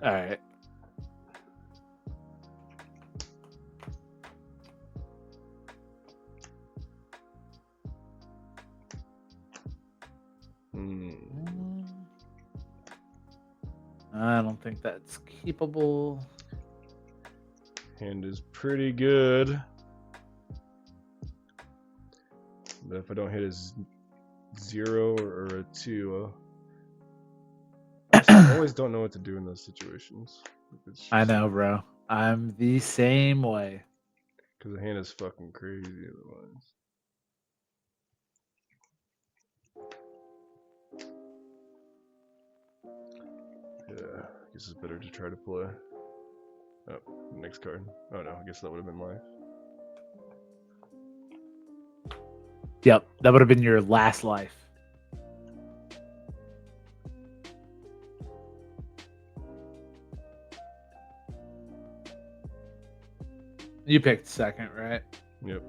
All right. I don't think that's keepable. Hand is pretty good. But if I don't hit a 0 or a 2, I always don't know what to do in those situations. I know, bro. I'm the same way. Because the hand is fucking crazy otherwise. Yeah, I guess it's better to try to play. Oh, next card. Oh no, I guess that would have been life. Yep, that would have been your last life. You picked second, right? Yep.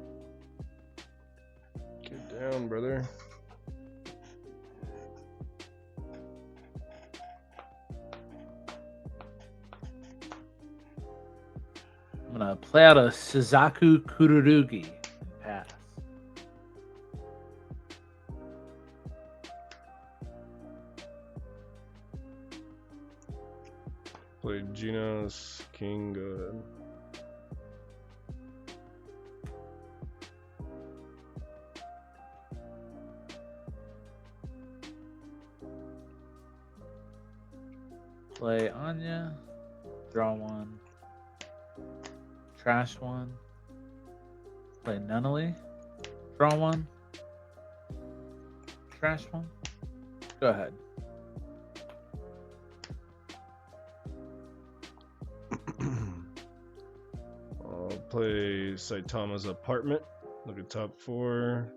Get down, brother. I'm gonna play out a Suzaku Kururugi and pass. Play Genos, King, Play Anya. Draw one. Trash one. Play Nunnally. Draw one. Trash one. Go ahead. I'll play Saitama's Apartment. Look at top 4.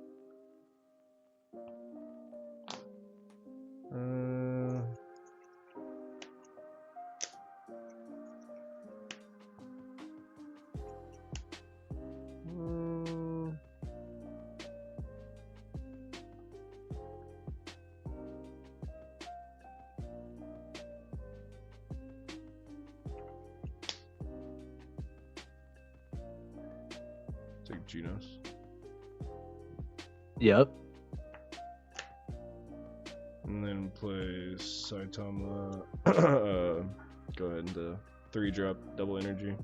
Take Genos. Yep. And then play Saitama. Go ahead and 3-drop double energy.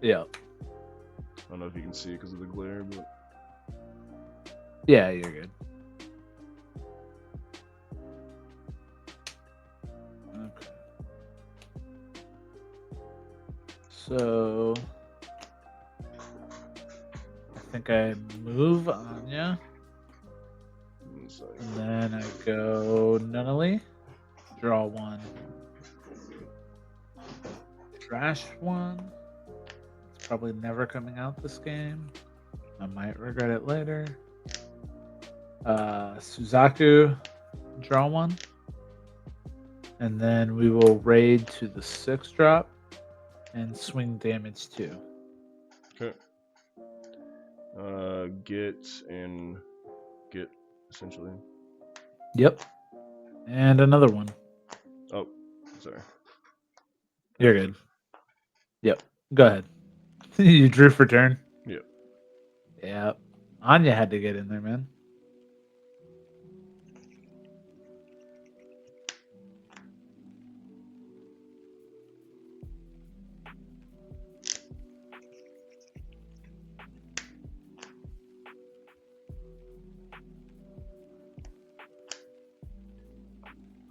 Yep. I don't know if you can see because of the glare, but Yeah, you're good. Okay. So I think I move Anya. And then I go Nunnally. Draw one. Trash one. It's probably never coming out this game. I might regret it later. Suzaku. Draw one. And then we will raid to the 6-drop and swing damage 2. Okay. Get and get, essentially. Yep. And another one. Oh, sorry. You're good. Yep. Go ahead. You drew for turn? Yep. Yep. Anya had to get in there, man.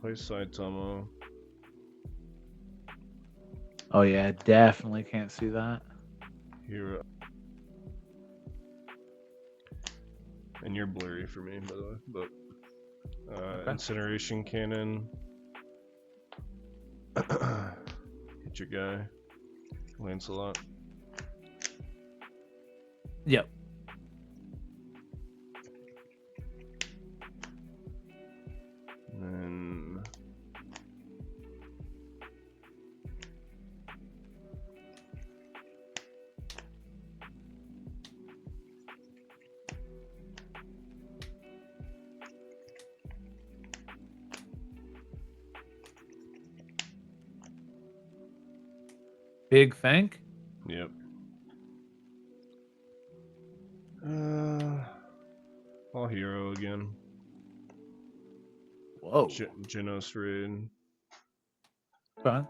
Play Saitama. Oh yeah, definitely can't see that. Here. And you're blurry for me, by the way. But Okay. Incineration Cannon. Hit your guy, Lancelot. Yep. And then Big think? Yep. All hero again. Whoa. Genos raid. Okay.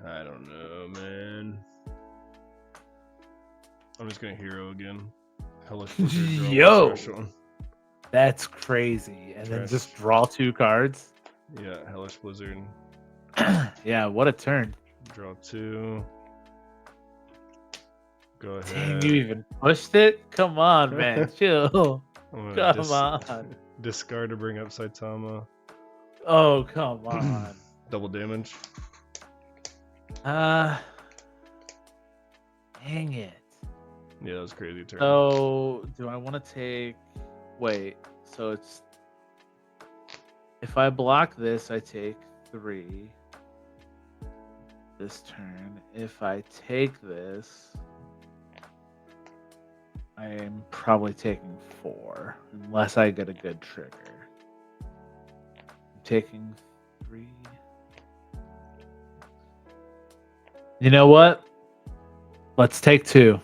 I don't know, man. I'm just gonna hero again. Hellish Blizzard, draw Yo! one, trash one. That's crazy. And then just draw 2 cards? Yeah, Hellish Blizzard. Yeah, what a turn. Draw 2. Go ahead. Dang, you even pushed it? Come on, man. Chill. Come on. Discard to bring up Saitama. Oh, come on. Double damage. Dang it. Yeah, that was a crazy turn. So, do I want to take... Wait, so it's... If I block this, I take 3. This turn. If I take this... I am probably taking 4, unless I get a good trigger. I'm taking 3. You know what? Let's take 2.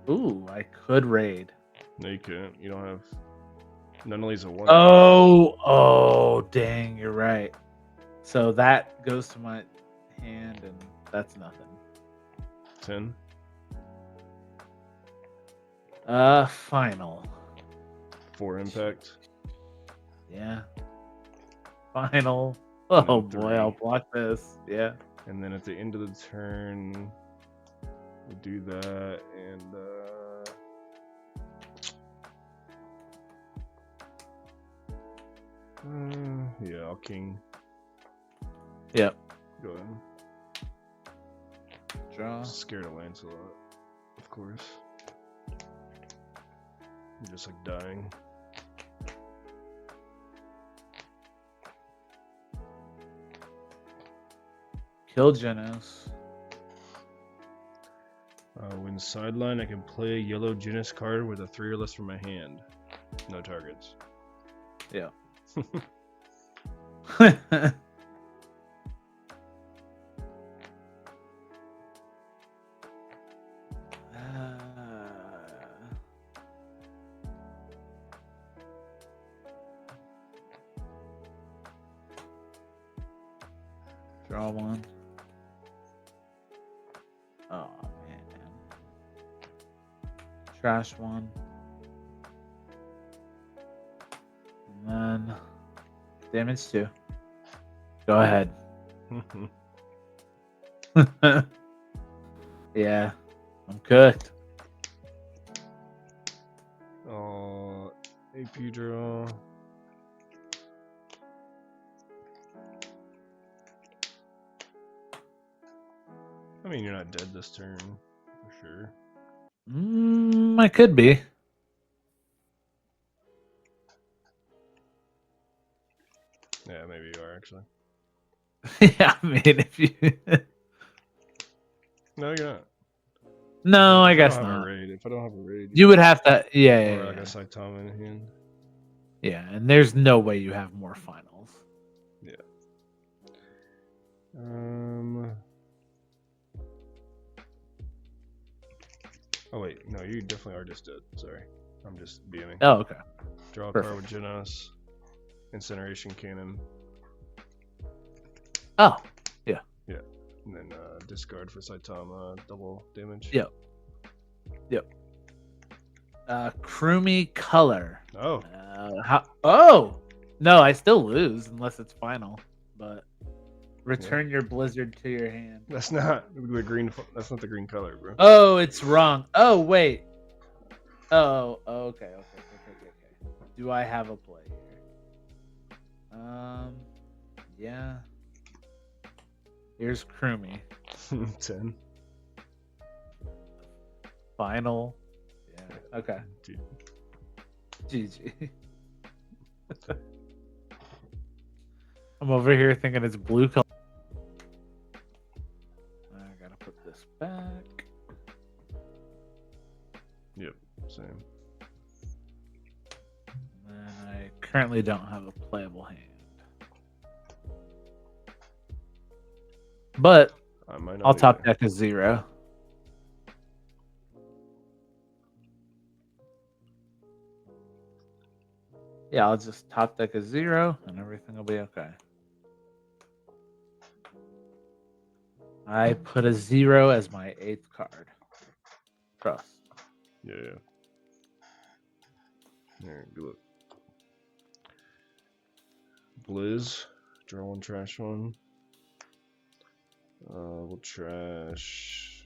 Ooh, I could raid. No, you couldn't. You don't have... None of these are 1. Oh, dang, you're right. So that goes to my hand, and that's nothing. 10. Final. 4 impact. Yeah. Final. Oh boy, I'll block this. Yeah. And then at the end of the turn, we do that, and yeah, I'll king. Yep. Go ahead. Draw. Scared of Lancelot, of course. I'm just like dying. Kill Genos. When sideline, I can play a yellow Genos card with a 3 or less from my hand. No targets. Yeah. Draw 1. Oh man. Trash 1. And then damage 2. Go ahead. Yeah, I'm cooked. AP draw. I mean, you're not dead this turn, for sure. I could be. Yeah, maybe you are, actually. Yeah, I mean, if you... No, you're not. No, I guess not. If I don't have a raid, you would have to... Yeah, or like a Saitama in hand. Yeah, and there's no way you have more finals. Yeah. Oh wait, no, you definitely are just dead. Sorry, I'm just BMing. Oh, okay. Draw a card with Genos. Incineration Cannon. Oh, yeah. Yeah, and then discard for Saitama, double damage. Yep. Croomy color. Oh. Oh no, I still lose unless it's final. But return your blizzard to your hand. That's not the green. That's not the green color, bro. Oh, it's wrong. Oh wait. Oh, okay. Do I have a play here? Yeah. Here's Croomy. 10. Final. Yeah. Okay. GG. I'm over here thinking it's blue color. I gotta put this back. Yep, same. And I currently don't have a playable hand. But I might I'll not top either. deck a 0. Yeah, I'll just top deck a 0 and everything will be okay. I put a 0 as my 8th card. Trust. Yeah. Here, good luck. Blizz, draw 1, trash 1. We'll trash.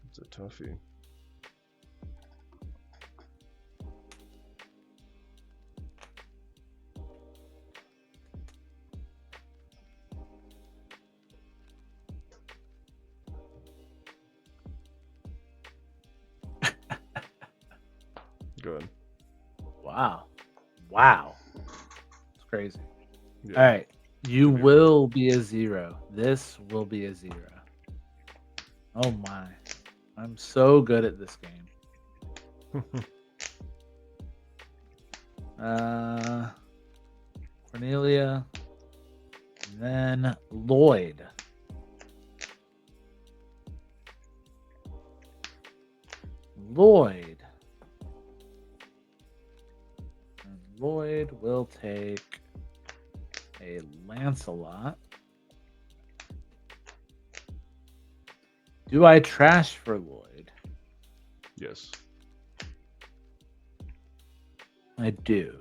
It's a toughie. Go ahead. Wow. It's crazy. Yeah. All right. You Should be will be a 0. This will be a 0. Oh my. I'm so good at this game. Cornelia. And then Lloyd. And Lloyd will take a Lancelot. Do I trash for Lloyd? Yes. I do.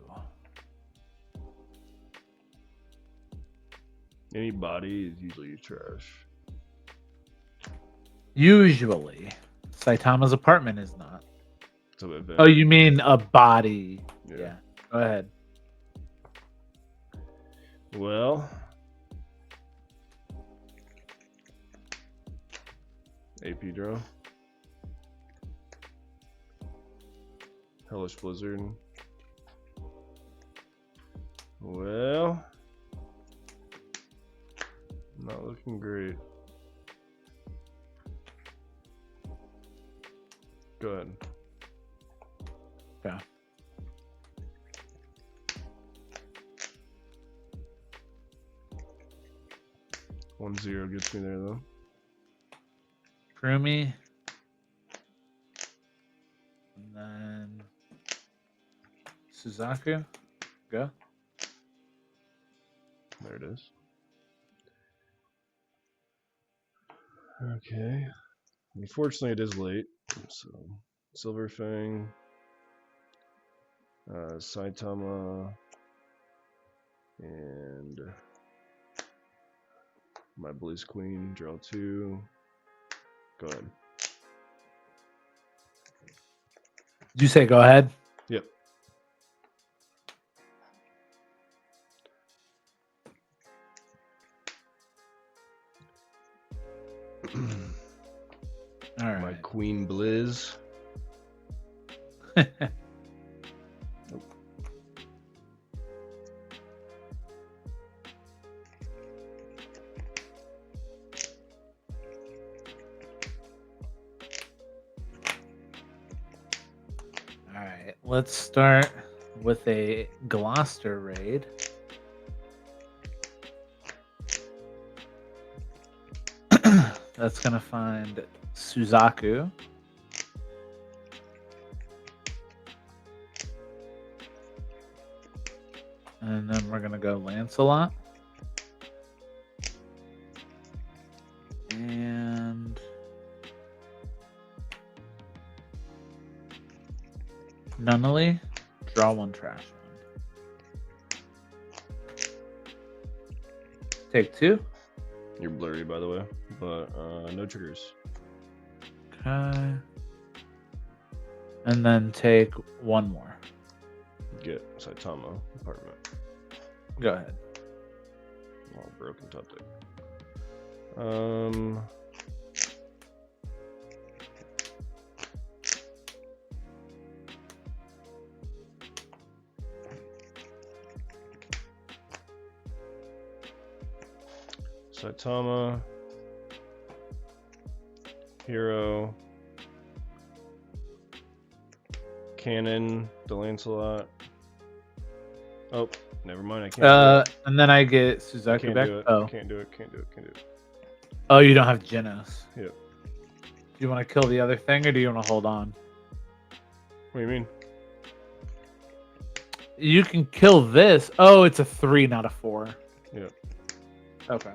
Any body is usually trash. Usually. Saitama's apartment is not. So event. Oh, you mean a body? Yeah. Yeah. Go ahead. Well, AP draw. Hellish Blizzard. Well, not looking great. Go ahead. Okay. One 0 gets me there though. Krumi. And then Suzaku. Go. There it is. Okay. Unfortunately, it is late. So, Silver Fang, Saitama, and my Blizz Queen. Draw 2. Go ahead. Did you say go ahead? Yep. All right. My Queen Blizz. All right. Let's start with a Gloucester raid. That's going to find Suzaku. And then we're going to go Lancelot. And Nunnally. Draw 1, trash 1. Take 2. You're blurry, by the way, but no triggers. Okay. And then take 1 more. Get Saitama apartment. Go ahead. Oh, broken top deck. Saitama. Hero. Cannon. The Lancelot. Oh, never mind. I can't do it. And then I get I Suzaku can't back. do it. Oh, Can't do it. Can't do it. Can't do it. oh, you don't have Genos. Yep. Do you want to kill the other thing, or do you want to hold on? What do you mean? You can kill this. Oh, it's a 3, not a 4. Yep. Okay.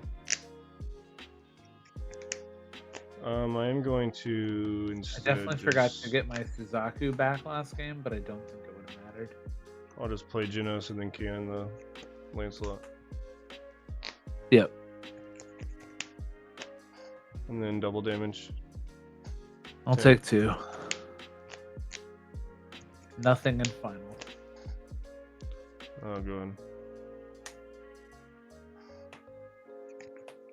I am going to I instead. definitely forgot to get my Suzaku back last game, but I don't think it would have mattered. I'll just play Genos and then cannon the Lancelot. Yep. And then double damage. I'll 10. take 2. Nothing in final. Oh, good.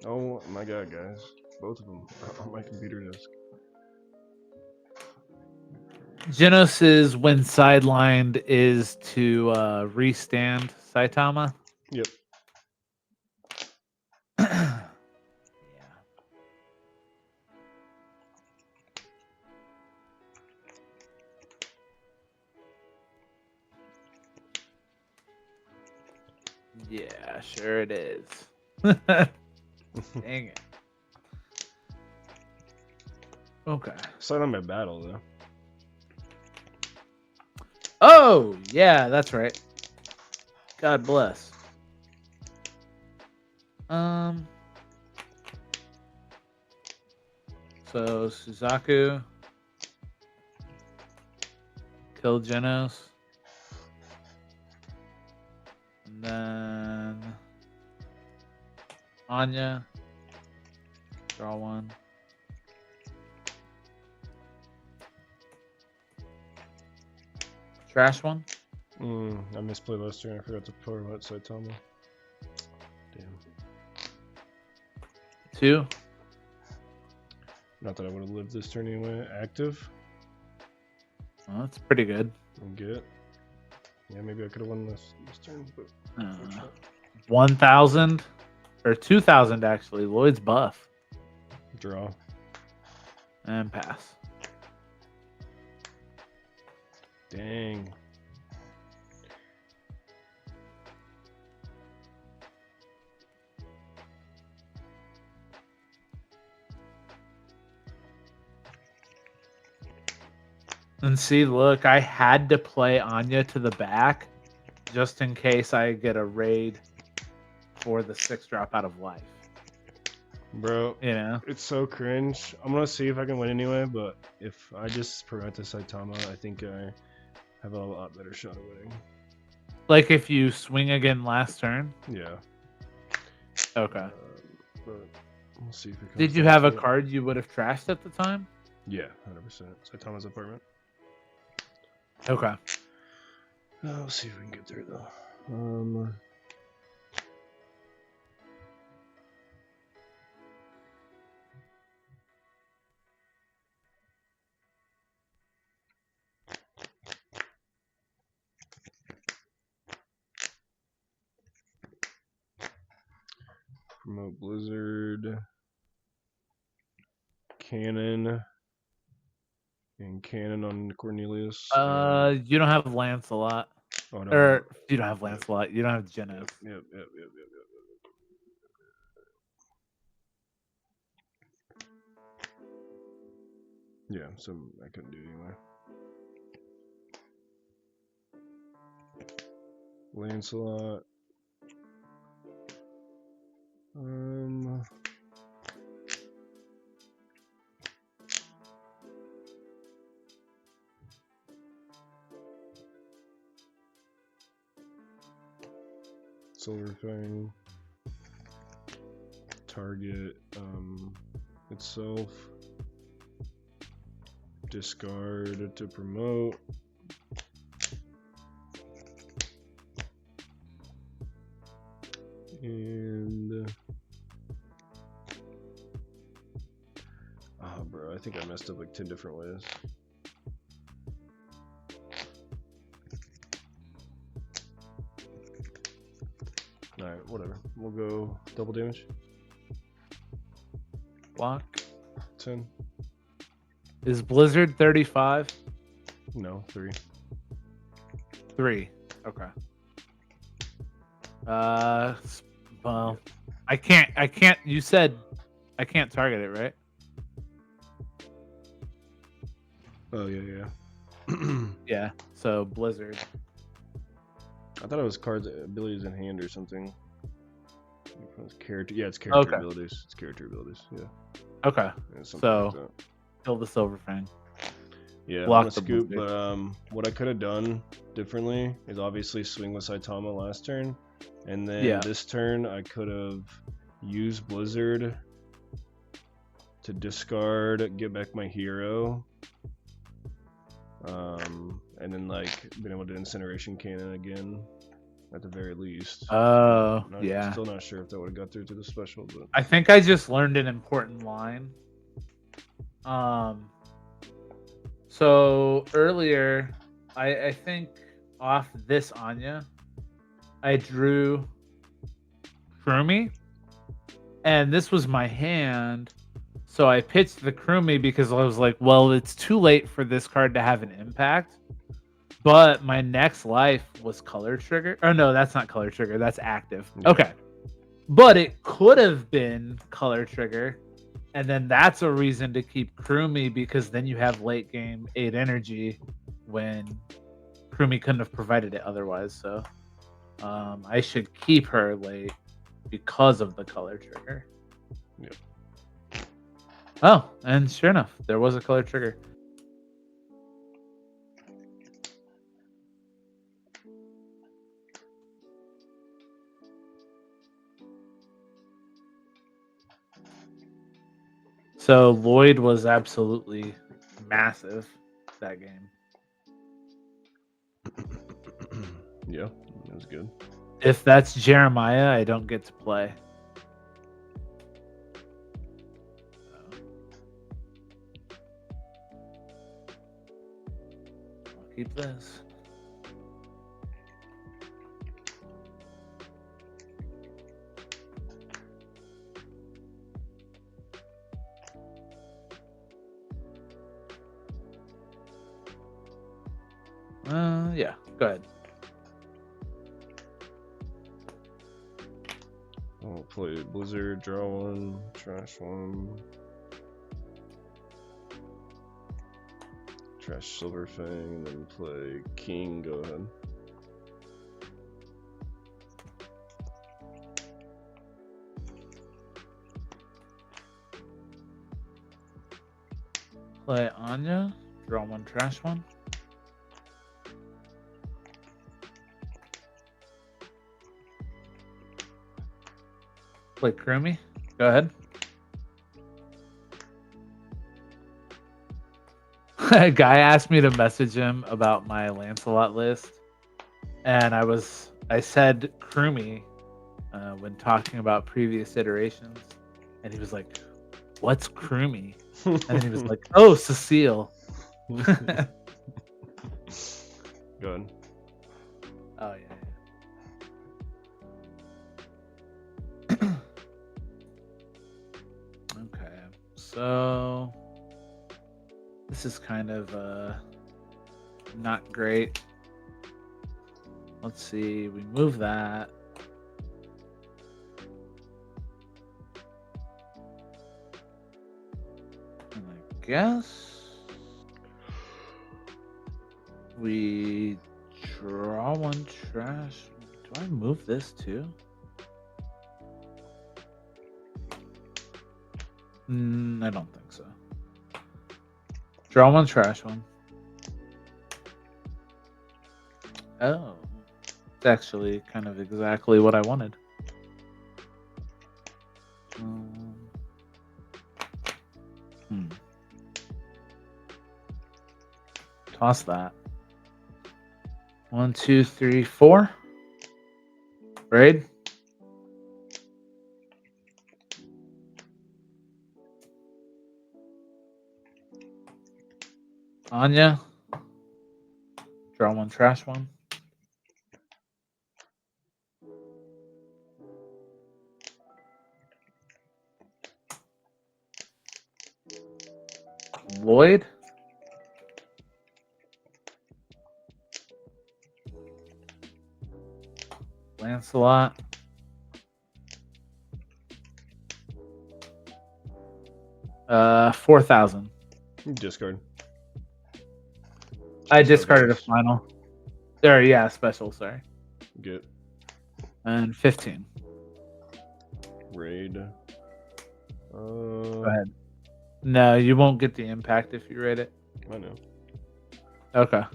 Oh my god, guys. Both of them are on my computer desk. Genos is when sidelined is to restand Saitama. Yep. Yeah. Yeah, sure it is. Dang it. Okay. It's not on my battle, though. Oh, yeah, that's right. God bless. So Suzaku, kill Genos, and then Anya, draw 1. Trash 1. I misplayed last turn. I forgot to power out Saitama. Damn. 2. Not that I would have lived this turn anyway. Active. Well, that's pretty good. And get. Yeah, maybe I could have won this turn, but 1,000 or 2,000 actually. Lloyd's buff draw. and pass. Dang. And see, look, I had to play Anya to the back just in case I get a raid for the 6-drop out of life. Bro, You know? it's so cringe. I'm gonna see if I can win anyway, but if I just prevent the Saitama, I think I have a lot better shot of winning. Like if you swing again last turn? Yeah. Okay. But we'll see if it comes Did you down have to a it. card you would have trashed at the time? Yeah, 100%. Saitama's apartment. Okay. We'll see if we can get there though. Promote Blizzard. Cannon. And cannon on Cornelius. You don't have Lancelot. Oh no. Or you don't have Lancelot. You don't have Genos. Yep. Yeah, so I couldn't do it anyway. Lancelot. Silver Fang. Target itself. Discard to promote. And oh bro, I think I messed up like 10 different ways. Alright, whatever. We'll go double damage. Block. 10. Is Blizzard 35? No, 3. 3. Okay. Well, I can't. You said I can't target it, right? Oh yeah. Yeah. So Blizzard. I thought it was cards, abilities in hand or something. It's character. Yeah, it's character Okay. abilities. It's character abilities. Yeah. Okay. Yeah, something So like that. kill the Silver Fang. Yeah, Block I'm the gonna scoop, Blizzard. but what I could have done differently is obviously swing with Saitama last turn, and then this turn I could have used Blizzard to discard, get back my hero, and then like been able to incineration cannon again, at the very least. Oh, I'm yeah. Still not sure if that would have got through to the special, but I think I just learned an important line. So earlier, I think off this Anya, I drew Krumi, and this was my hand. So I pitched the Krumi because I was like, well, it's too late for this card to have an impact. But my next life was color trigger. Oh no, that's not color trigger. That's active. Yeah. Okay. But it could have been color trigger. And then that's a reason to keep Krumi, because then you have late game 8 energy when Krumi couldn't have provided it otherwise. So I should keep her late because of the color trigger. Yep. Oh, and sure enough, there was a color trigger. So Lloyd was absolutely massive that game. Yeah, that was good. If that's Jeremiah, I don't get to play. I'll keep this. Yeah, go ahead. I'll play Blizzard, draw 1, trash 1. Trash Silver Fang, and then play King, go ahead. Play Anya, draw 1, trash 1. Play Krumi, go ahead. A guy asked me to message him about my Lancelot list, and I said Krumi when talking about previous iterations, and he was like, "What's Krumi?" And then he was like, "Oh, Cecile." Good. Oh yeah. Okay, so this is kind of not great. Let's see, we move that. And I guess we draw 1 trash. Do I move this too? I don't think so. Draw 1 trash 1. Oh, it's actually kind of exactly what I wanted. Toss that. 1, 2, 3, 4. Raid. Anya. Draw 1, trash 1. Lloyd. Lancelot. Uh, 4,000. Discard. I discarded a base. final. There, yeah, special. Sorry. Get. And 15. Raid. Go ahead. No, you won't get the impact if you raid it. I know. Okay. I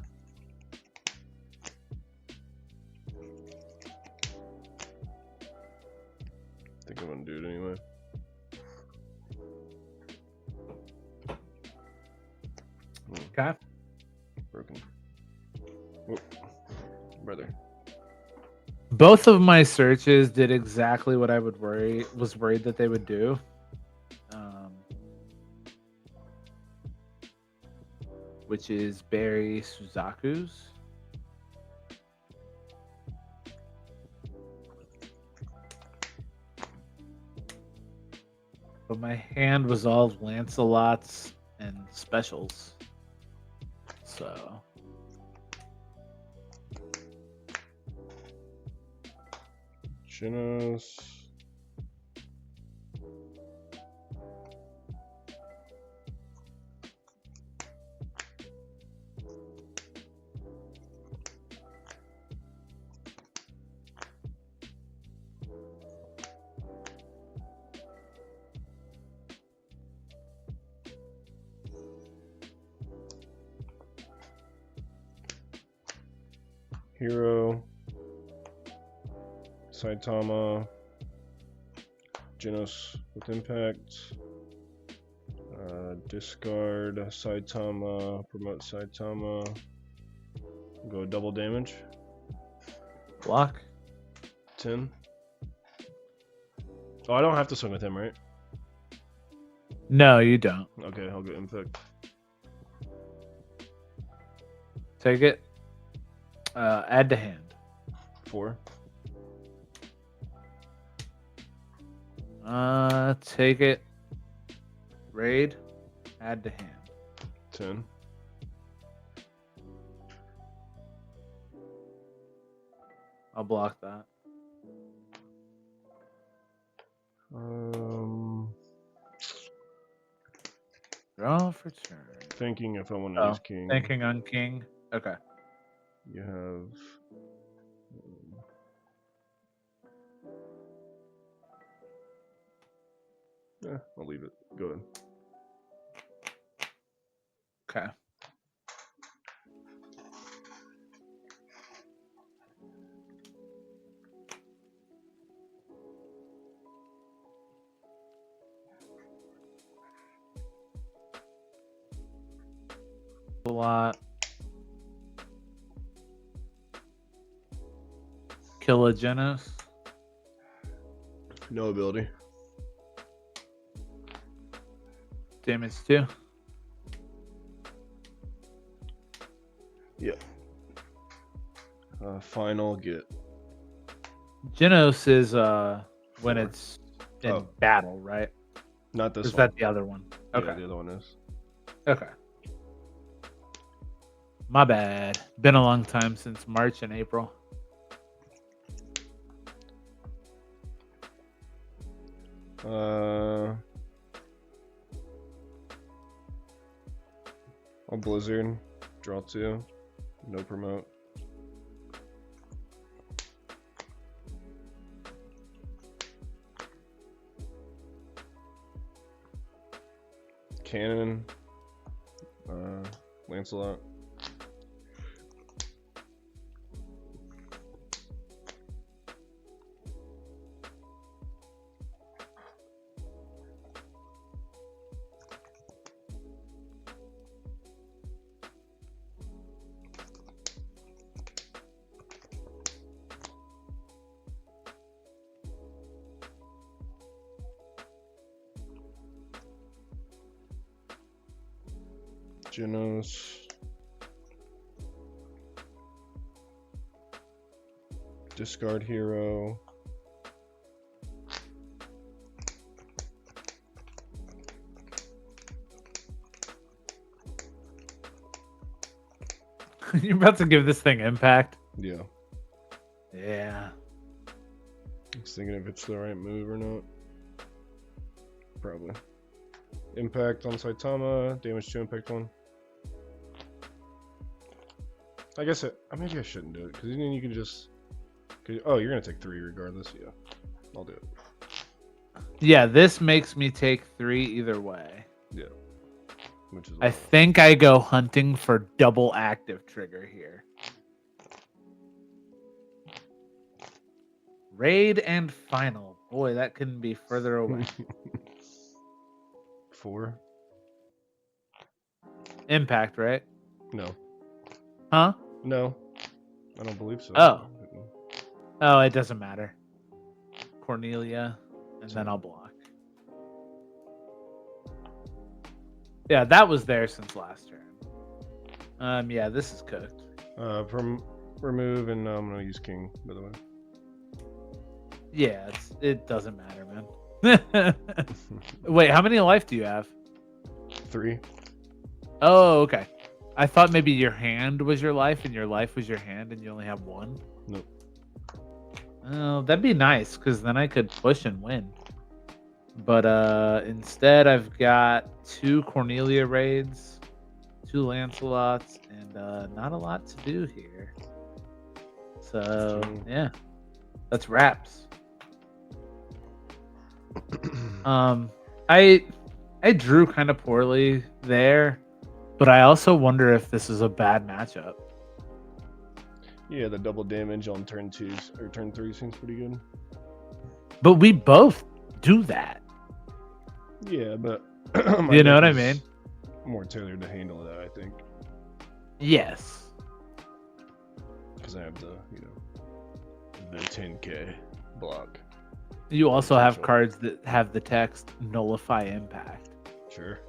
think I'm gonna do it anyway. Okay. Broken. Oh, brother. Both of my searches did exactly what I was worried that they would do. Which is Barry Suzaku's. But my hand was all Lancelot's and specials. So Genos. Hero, Saitama, Genos with impact, discard Saitama, promote Saitama, go double damage. block. 10. Oh, I don't have to swing with him, right? No, you don't. Okay, I'll get impact. Take it. Add to hand. 4. Take it. Raid. Add to hand. 10. I'll block that. Draw for turn. Thinking if I want to use king. Thinking on king. Okay. You have. Yeah, I'll leave it. Go ahead. Okay. A lot. Kill a Genos. No ability. Damage 2. Yeah. Final get. Genos is when 4. it's in battle, right? Not this Or is one. that the other one? Okay. Yeah, the other one is. Okay. My bad. Been a long time since March and April. I'll Blizzard. Draw 2. No promote. Cannon. Lancelot. Genos. Discard hero. You're about to give this thing impact. Yeah. Yeah. I was thinking if it's the right move or not. Probably. Impact on Saitama, damage to impact 1. I guess maybe I shouldn't do it, because then you can just... Oh, you're going to take 3 regardless? Yeah. I'll do it. Yeah, this makes me take 3 either way. Yeah. Which is I think I go hunting for double active trigger here. Raid and final. Boy, that couldn't be further away. 4? Impact, right? No. Huh? No. I don't believe so. Oh. Oh, it doesn't matter. Cornelia, and then I'll block. Yeah, that was there since last turn. Yeah, this is cooked. From remove, and I'm gonna use king, by the way. Yeah, it doesn't matter, man. Wait, how many life do you have? 3. Oh, okay. I thought maybe your hand was your life, and your life was your hand, and you only have 1. Nope. Oh, that'd be nice, because then I could push and win. But instead, I've got 2 Cornelia raids, 2 Lancelots, and not a lot to do here. So, yeah. That's wraps. I drew kind of poorly there, but I also wonder if this is a bad matchup. Yeah, the double damage on turn 2 or turn 3 seems pretty good. But we both do that. Yeah, but you know what I mean? More tailored to handle that, I think. Yes. Because I have the 10k block. You also have cards that have the text nullify impact. Sure.